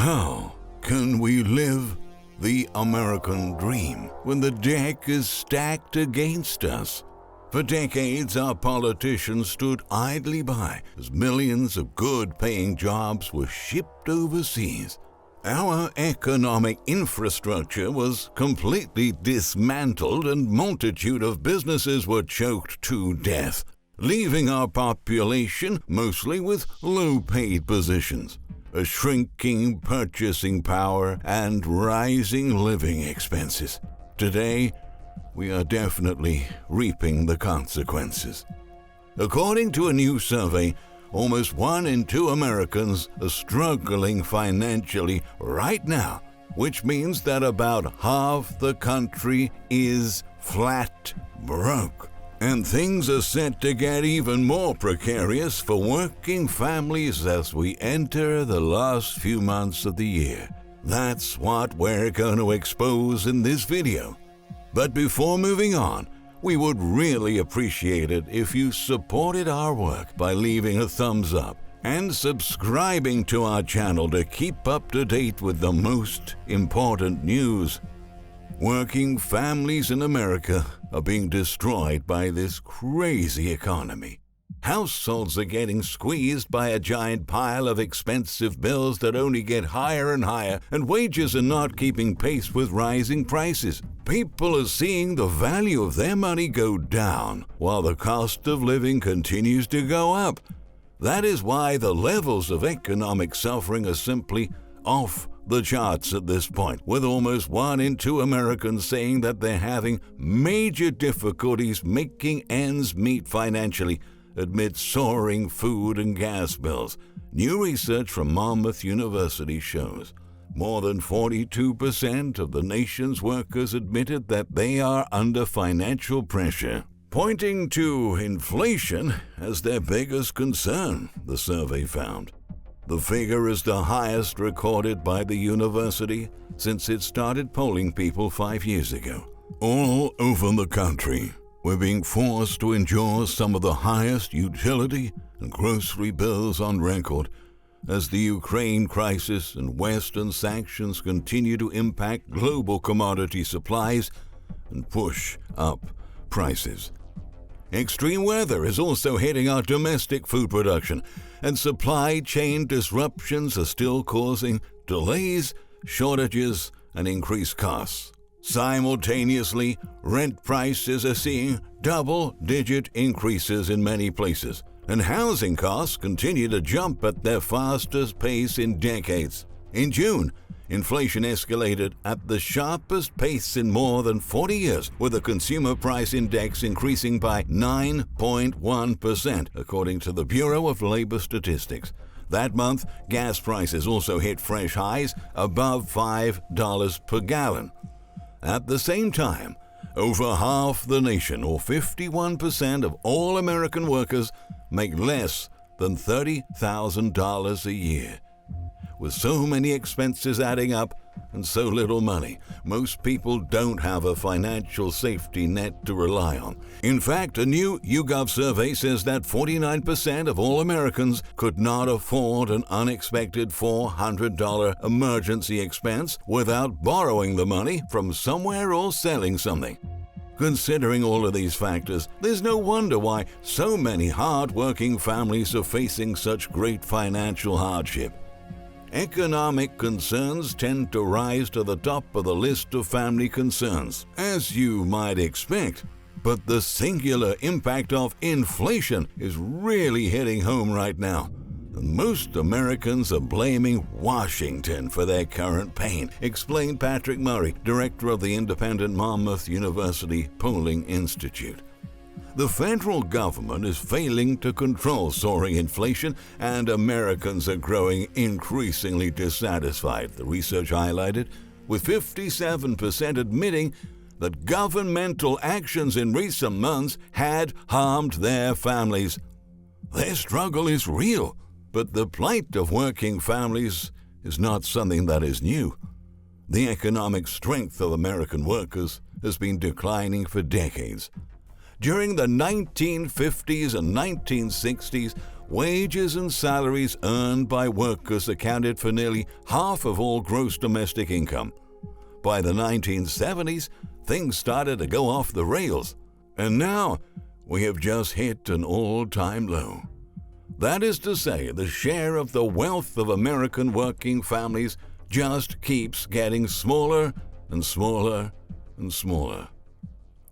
How can we live the American dream when the deck is stacked against us? For decades, our politicians stood idly by as millions of good-paying jobs were shipped overseas. Our economic infrastructure was completely dismantled and multitude of businesses were choked to death, leaving our population mostly with low-paid positions, a shrinking purchasing power, and rising living expenses. Today, we are definitely reaping the consequences. According to a new survey, almost 1 in 2 Americans are struggling financially right now, which means that about half the country is flat broke. And things are set to get even more precarious for working families as we enter the last few months of the year. That's what we're going to expose in this video. But before moving on, we would really appreciate it if you supported our work by leaving a thumbs up and subscribing to our channel to keep up to date with the most important news. Working families in America are being destroyed by this crazy economy. Households are getting squeezed by a giant pile of expensive bills that only get higher and higher, and wages are not keeping pace with rising prices. People are seeing the value of their money go down, while the cost of living continues to go up. That is why the levels of economic suffering are simply off the charts at this point, with almost 1 in 2 Americans saying that they're having major difficulties making ends meet financially amid soaring food and gas bills. New research from Monmouth University shows more than 42% of the nation's workers admitted that they are under financial pressure, pointing to inflation as their biggest concern, the survey found. The figure is the highest recorded by the university since it started polling people 5 years ago. All over the country, we're being forced to endure some of the highest utility and grocery bills on record as the Ukraine crisis and Western sanctions continue to impact global commodity supplies and push up prices. Extreme weather is also hitting our domestic food production, and supply chain disruptions are still causing delays, shortages, and increased costs. Simultaneously, rent prices are seeing double-digit increases in many places, and housing costs continue to jump at their fastest pace in decades. In June, inflation escalated at the sharpest pace in more than 40 years, with the Consumer Price Index increasing by 9.1%, according to the Bureau of Labor Statistics. That month, gas prices also hit fresh highs above $5 per gallon. At the same time, over half the nation, or 51% of all American workers, make less than $30,000 a year. With so many expenses adding up and so little money, most people don't have a financial safety net to rely on. In fact, a new YouGov survey says that 49% of all Americans could not afford an unexpected $400 emergency expense without borrowing the money from somewhere or selling something. Considering all of these factors, there's no wonder why so many hard-working families are facing such great financial hardship. Economic concerns tend to rise to the top of the list of family concerns, as you might expect. But the singular impact of inflation is really hitting home right now. And most Americans are blaming Washington for their current pain, explained Patrick Murray, director of the independent Monmouth University Polling Institute. The federal government is failing to control soaring inflation, and Americans are growing increasingly dissatisfied, the research highlighted, with 57% admitting that governmental actions in recent months had harmed their families. Their struggle is real, but the plight of working families is not something that is new. The economic strength of American workers has been declining for decades. During the 1950s and 1960s, wages and salaries earned by workers accounted for nearly half of all gross domestic income. By the 1970s, things started to go off the rails, and now we have just hit an all-time low. That is to say, the share of the wealth of American working families just keeps getting smaller and smaller and smaller.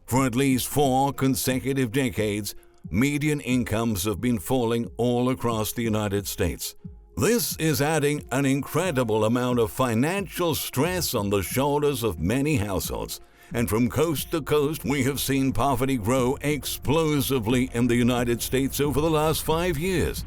For at least 4 consecutive decades, median incomes have been falling all across the United States. This is adding an incredible amount of financial stress on the shoulders of many households. And from coast to coast, we have seen poverty grow explosively in the United States over the last 5 years.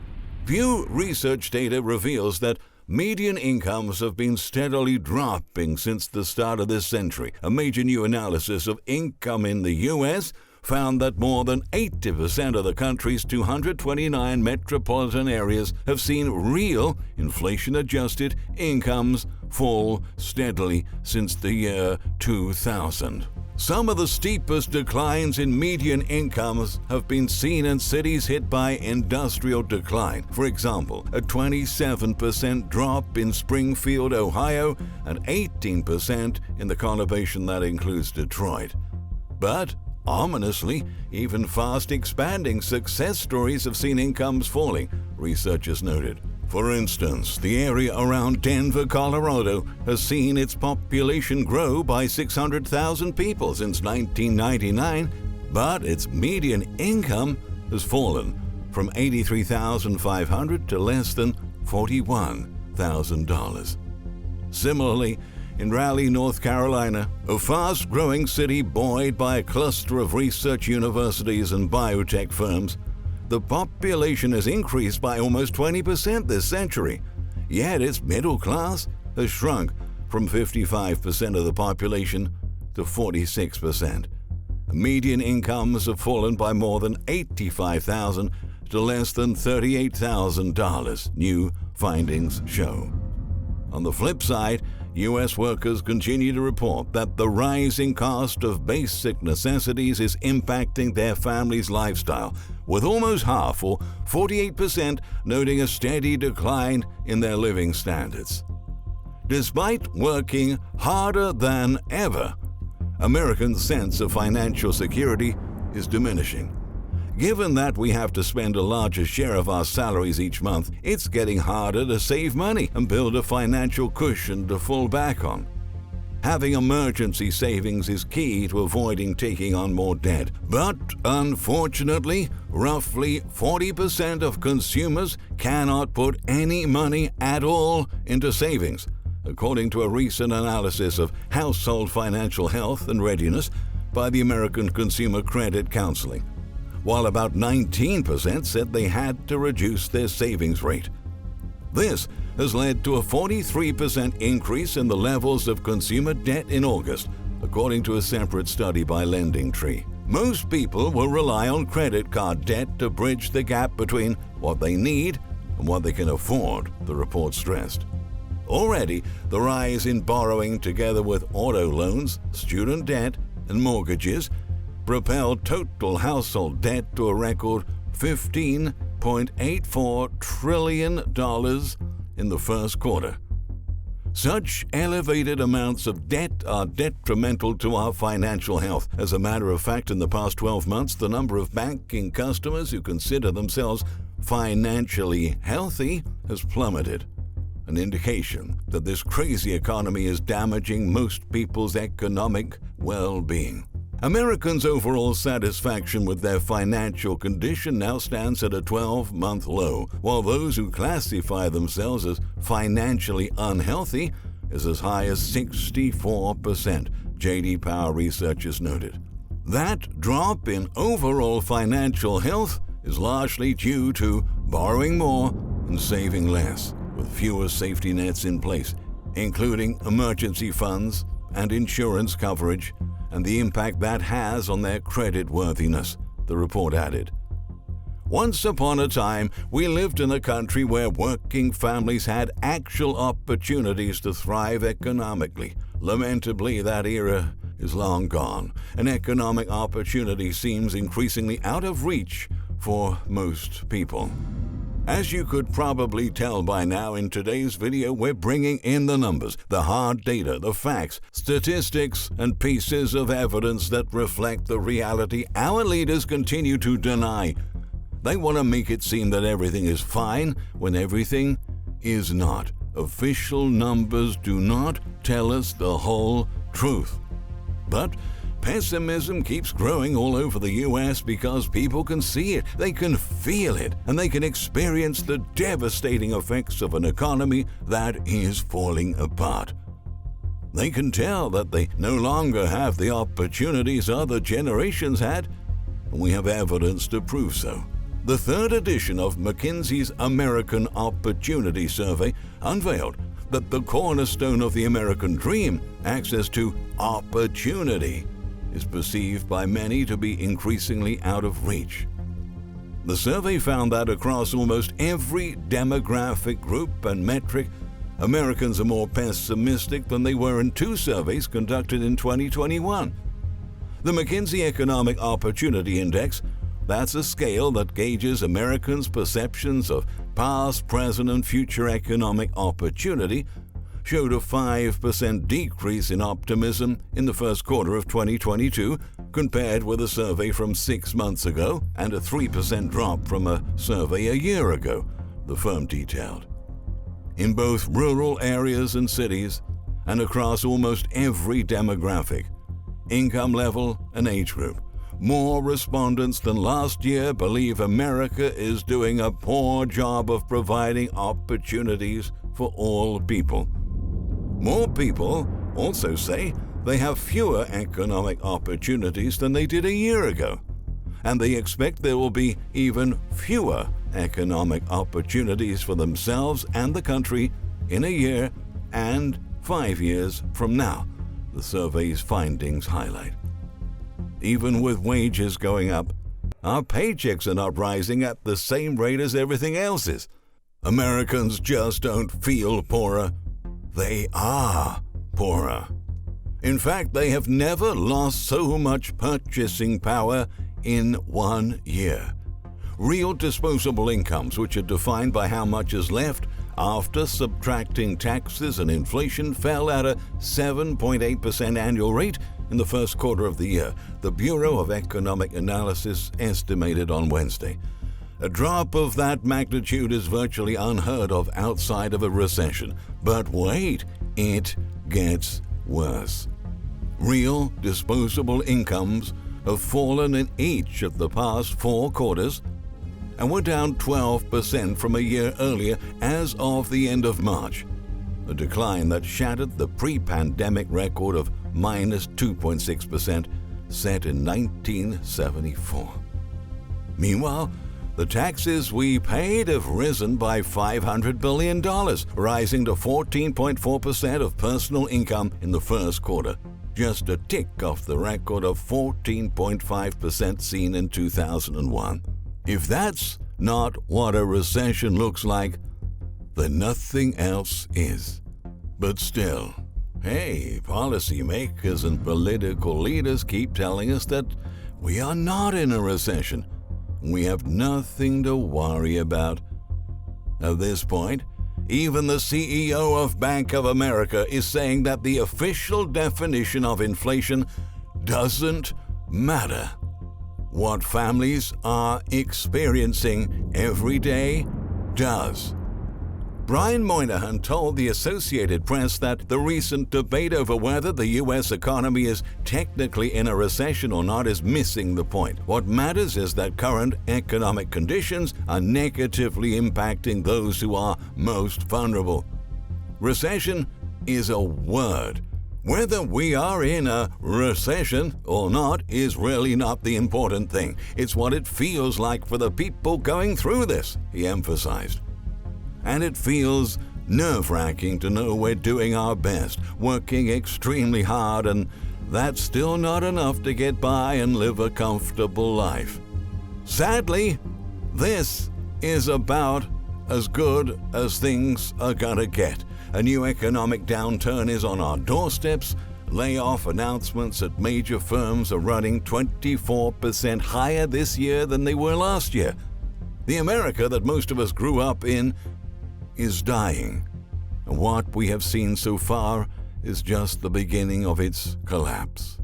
Pew Research data reveals that median incomes have been steadily dropping since the start of this century. A major new analysis of income in the U.S. found that more than 80% of the country's 229 metropolitan areas have seen real inflation-adjusted incomes fall steadily since the year 2000. Some of the steepest declines in median incomes have been seen in cities hit by industrial decline. For example, a 27% drop in Springfield, Ohio, and 18% in the conurbation that includes Detroit. But ominously, even fast-expanding success stories have seen incomes falling, researchers noted. For instance, the area around Denver, Colorado, has seen its population grow by 600,000 people since 1999, but its median income has fallen from $83,500 to less than $41,000. Similarly, in Raleigh, North Carolina, a fast-growing city buoyed by a cluster of research universities and biotech firms, the population has increased by almost 20% this century, yet its middle class has shrunk from 55% of the population to 46%. Median incomes have fallen by more than $85,000 to less than $38,000, new findings show. On the flip side, U.S. workers continue to report that the rising cost of basic necessities is impacting their family's lifestyle, with almost half, or 48%, noting a steady decline in their living standards. Despite working harder than ever, Americans' sense of financial security is diminishing. Given that we have to spend a larger share of our salaries each month, it's getting harder to save money and build a financial cushion to fall back on. Having emergency savings is key to avoiding taking on more debt. But unfortunately, roughly 40% of consumers cannot put any money at all into savings, according to a recent analysis of household financial health and readiness by the American Consumer Credit Counseling, while about 19% said they had to reduce their savings rate. This has led to a 43% increase in the levels of consumer debt in August, according to a separate study by LendingTree. Most people will rely on credit card debt to bridge the gap between what they need and what they can afford, the report stressed. Already, the rise in borrowing together with auto loans, student debt, and mortgages propelled total household debt to a record $15.84 trillion in the first quarter. Such elevated amounts of debt are detrimental to our financial health. As a matter of fact, in the past 12 months, the number of banking customers who consider themselves financially healthy has plummeted, an indication that this crazy economy is damaging most people's economic well-being. Americans' overall satisfaction with their financial condition now stands at a 12-month low, while those who classify themselves as financially unhealthy is as high as 64%, J.D. Power researchers noted. That drop in overall financial health is largely due to borrowing more and saving less, with fewer safety nets in place, including emergency funds and insurance coverage, and the impact that has on their creditworthiness, the report added. Once upon a time, we lived in a country where working families had actual opportunities to thrive economically. Lamentably, that era is long gone, and economic opportunity seems increasingly out of reach for most people. As you could probably tell by now, in today's video, we're bringing in the numbers, the hard data, the facts, statistics, and pieces of evidence that reflect the reality our leaders continue to deny. They want to make it seem that everything is fine when everything is not. Official numbers do not tell us the whole truth. But pessimism keeps growing all over the US because people can see it, they can feel it, and they can experience the devastating effects of an economy that is falling apart. They can tell that they no longer have the opportunities other generations had, and we have evidence to prove so. The third edition of McKinsey's American Opportunity Survey unveiled that the cornerstone of the American dream, access to opportunity, is perceived by many to be increasingly out of reach. The survey found that across almost every demographic group and metric, Americans are more pessimistic than they were in two surveys conducted in 2021. The McKinsey Economic Opportunity Index, that's a scale that gauges Americans' perceptions of past, present, and future economic opportunity, showed a 5% decrease in optimism in the first quarter of 2022 compared with a survey from 6 months ago and a 3% drop from a survey a year ago, the firm detailed. In both rural areas and cities, and across almost every demographic, income level, and age group, more respondents than last year believe America is doing a poor job of providing opportunities for all people. More people also say they have fewer economic opportunities than they did a year ago, and they expect there will be even fewer economic opportunities for themselves and the country in a year and 5 years from now, the survey's findings highlight. Even with wages going up, our paychecks are not rising at the same rate as everything else is. Americans just don't feel poorer. They are poorer. In fact, they have never lost so much purchasing power in 1 year. Real disposable incomes, which are defined by how much is left after subtracting taxes and inflation, fell at a 7.8% annual rate in the first quarter of the year, the Bureau of Economic Analysis estimated on Wednesday. A drop of that magnitude is virtually unheard of outside of a recession. But wait, it gets worse. Real disposable incomes have fallen in each of the past 4 quarters and were down 12% from a year earlier as of the end of March, a decline that shattered the pre-pandemic record of minus 2.6% set in 1974. Meanwhile, the taxes we paid have risen by $500 billion, rising to 14.4% of personal income in the first quarter, just a tick off the record of 14.5% seen in 2001. If that's not what a recession looks like, then nothing else is. But still, hey, policymakers and political leaders keep telling us that we are not in a recession. We have nothing to worry about. At this point, even the CEO of Bank of America is saying that the official definition of inflation doesn't matter. What families are experiencing every day does. Brian Moynihan told the Associated Press that the recent debate over whether the U.S. economy is technically in a recession or not is missing the point. What matters is that current economic conditions are negatively impacting those who are most vulnerable. Recession is a word. Whether we are in a recession or not is really not the important thing. It's what it feels like for the people going through this, he emphasized. And it feels nerve-wracking to know we're doing our best, working extremely hard, and that's still not enough to get by and live a comfortable life. Sadly, this is about as good as things are gonna get. A new economic downturn is on our doorsteps. Layoff announcements at major firms are running 24% higher this year than they were last year. The America that most of us grew up in is dying, and what we have seen so far is just the beginning of its collapse.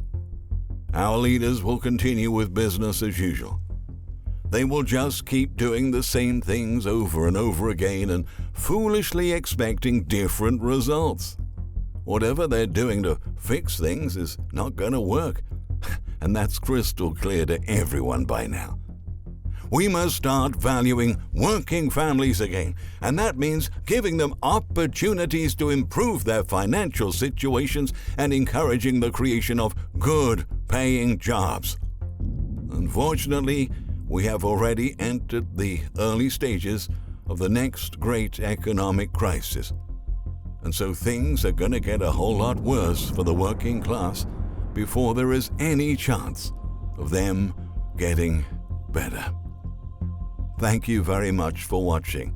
Our leaders will continue with business as usual. They will just keep doing the same things over and over again and foolishly expecting different results. Whatever they're doing to fix things is not going to work, and that's crystal clear to everyone by now. We must start valuing working families again, and that means giving them opportunities to improve their financial situations and encouraging the creation of good paying jobs. Unfortunately, we have already entered the early stages of the next great economic crisis. And so things are going to get a whole lot worse for the working class before there is any chance of them getting better. Thank you very much for watching.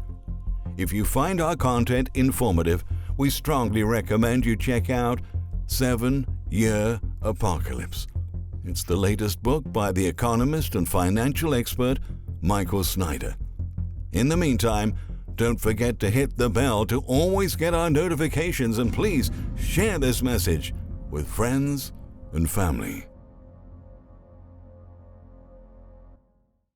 If you find our content informative, we strongly recommend you check out 7-Year Apocalypse. It's the latest book by the economist and financial expert Michael Snyder. In the meantime, don't forget to hit the bell to always get our notifications, and please share this message with friends and family.